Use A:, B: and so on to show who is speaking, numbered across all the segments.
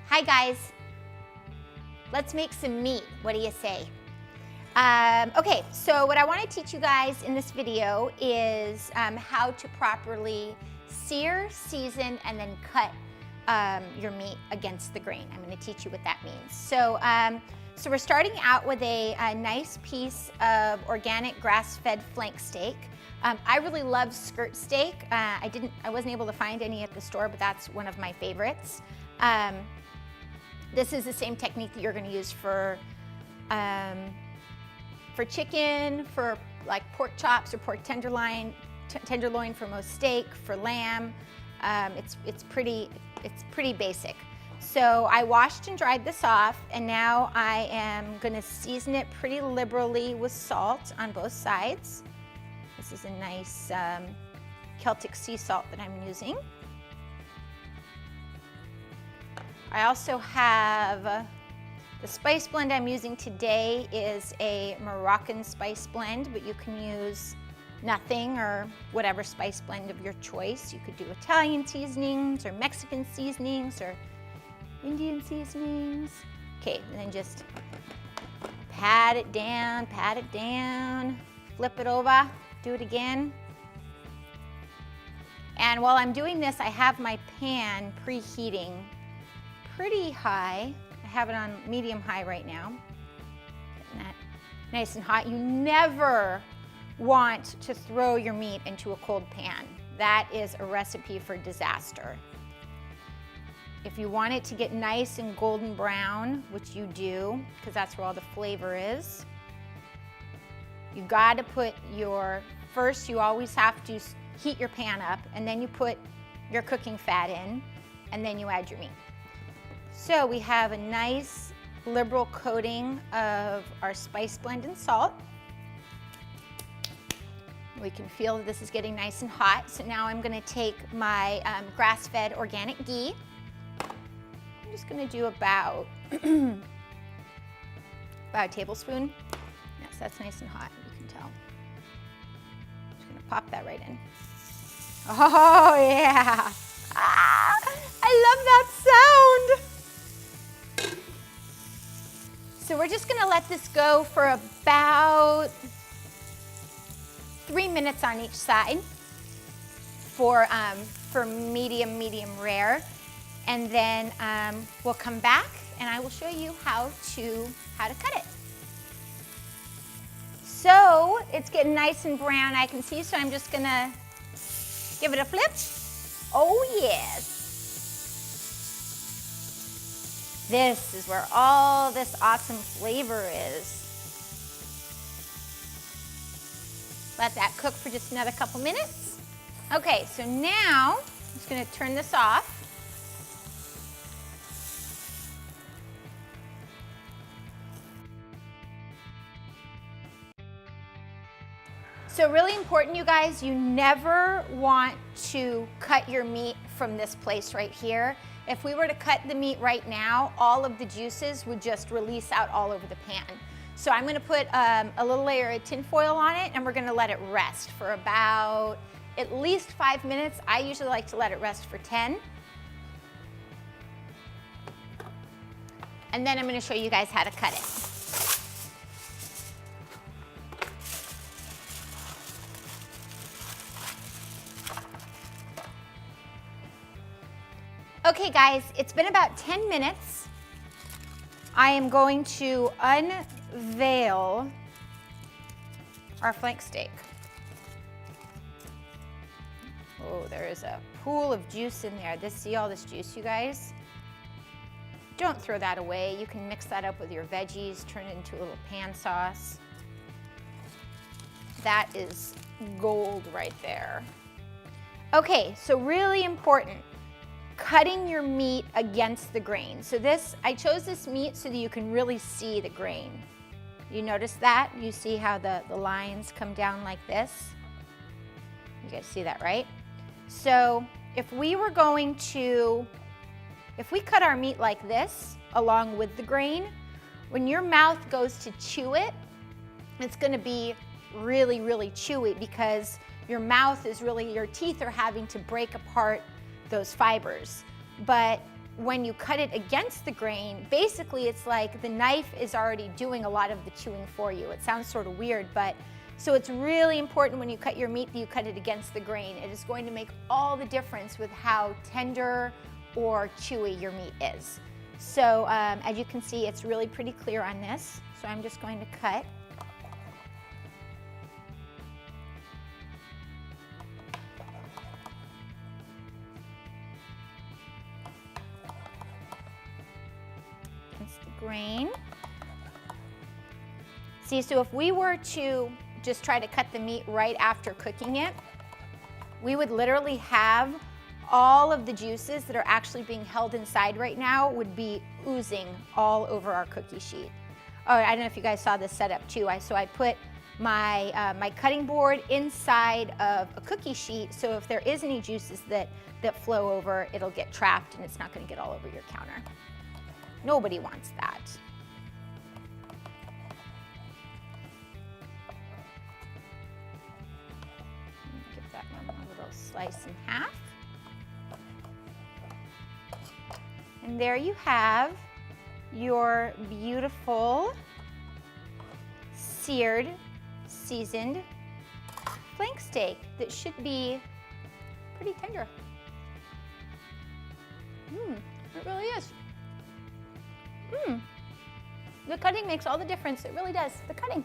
A: Hi guys, let's make some meat. What do you say? Okay, so what I want to teach you guys in this video is how to properly sear, season, and then cut your meat against the grain. I'm going to teach you what that means. So we're starting out with a nice piece of organic grass-fed flank steak. I really love skirt steak. I wasn't able to find any at the store, but that's one of my favorites. This is the same technique that you're going to use for chicken, for like pork chops or pork tenderloin for most steak, for lamb. It's pretty basic. So I washed and dried this off, and now I am going to season it pretty liberally with salt on both sides. This is a nice Celtic sea salt that I'm using. I also have the spice blend I'm using today is a Moroccan spice blend, but you can use nothing or whatever spice blend of your choice. You could do Italian seasonings or Mexican seasonings or Indian seasonings. Okay, and then just pat it down, flip it over, do it again. And while I'm doing this, I have my pan preheating pretty high. I have it on medium high right now. Getting that nice and hot. You never want to throw your meat into a cold pan. That is a recipe for disaster. If you want it to get nice and golden brown, which you do, because that's where all the flavor is, you gotta put first you always have to heat your pan up, and then you put your cooking fat in, and then you add your meat. So we have a nice liberal coating of our spice blend and salt. We can feel that this is getting nice and hot. So now I'm going to take my grass-fed organic ghee. I'm just going to do about a tablespoon. Yes, that's nice and hot, you can tell. Just going to pop that right in. Oh yeah! Ah, I love that sound! So we're just going to let this go for about 3 minutes on each side for medium rare, and then we'll come back and I will show you how to cut it. So it's getting nice and brown, I can see, so I'm just going to give it a flip. Oh yes. This is where all this awesome flavor is. Let that cook for just another couple minutes. Okay, so now I'm just going to turn this off. So really important, you guys, you never want to cut your meat from this place right here. If we were to cut the meat right now, all of the juices would just release out all over the pan. So I'm gonna put a little layer of tin foil on it, and we're gonna let it rest for about at least 5 minutes. I usually like to let it rest for 10. And then I'm gonna show you guys how to cut it. Okay guys, it's been about 10 minutes. I am going to unveil our flank steak. Oh, there is a pool of juice in there. See all this juice, you guys? Don't throw that away. You can mix that up with your veggies, turn it into a little pan sauce. That is gold right there. Okay, so really important. Cutting your meat against the grain. So I chose this meat so that you can really see the grain. You notice that? You see how the lines come down like this? You guys see that, right? So if we cut our meat like this, along with the grain, when your mouth goes to chew it, it's gonna be really, really chewy because your teeth are having to break apart those fibers. But when you cut it against the grain, basically it's like the knife is already doing a lot of the chewing for you. It sounds sort of weird, but so it's really important when you cut your meat that you cut it against the grain. It is going to make all the difference with how tender or chewy your meat is. So as you can see, it's really pretty clear on this. So I'm just going to cut. Against the grain. See, so if we were to just try to cut the meat right after cooking it, we would literally have all of the juices that are actually being held inside right now would be oozing all over our cookie sheet. Oh, I don't know if you guys saw this setup too. So I put my, my cutting board inside of a cookie sheet, so if there is any juices that flow over, it'll get trapped and it's not going to get all over your counter. Nobody wants that. Give that one a little slice in half. And there you have your beautiful seared, seasoned flank steak that should be pretty tender. It really is. The cutting makes all the difference. It really does. The cutting.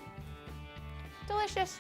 A: Delicious.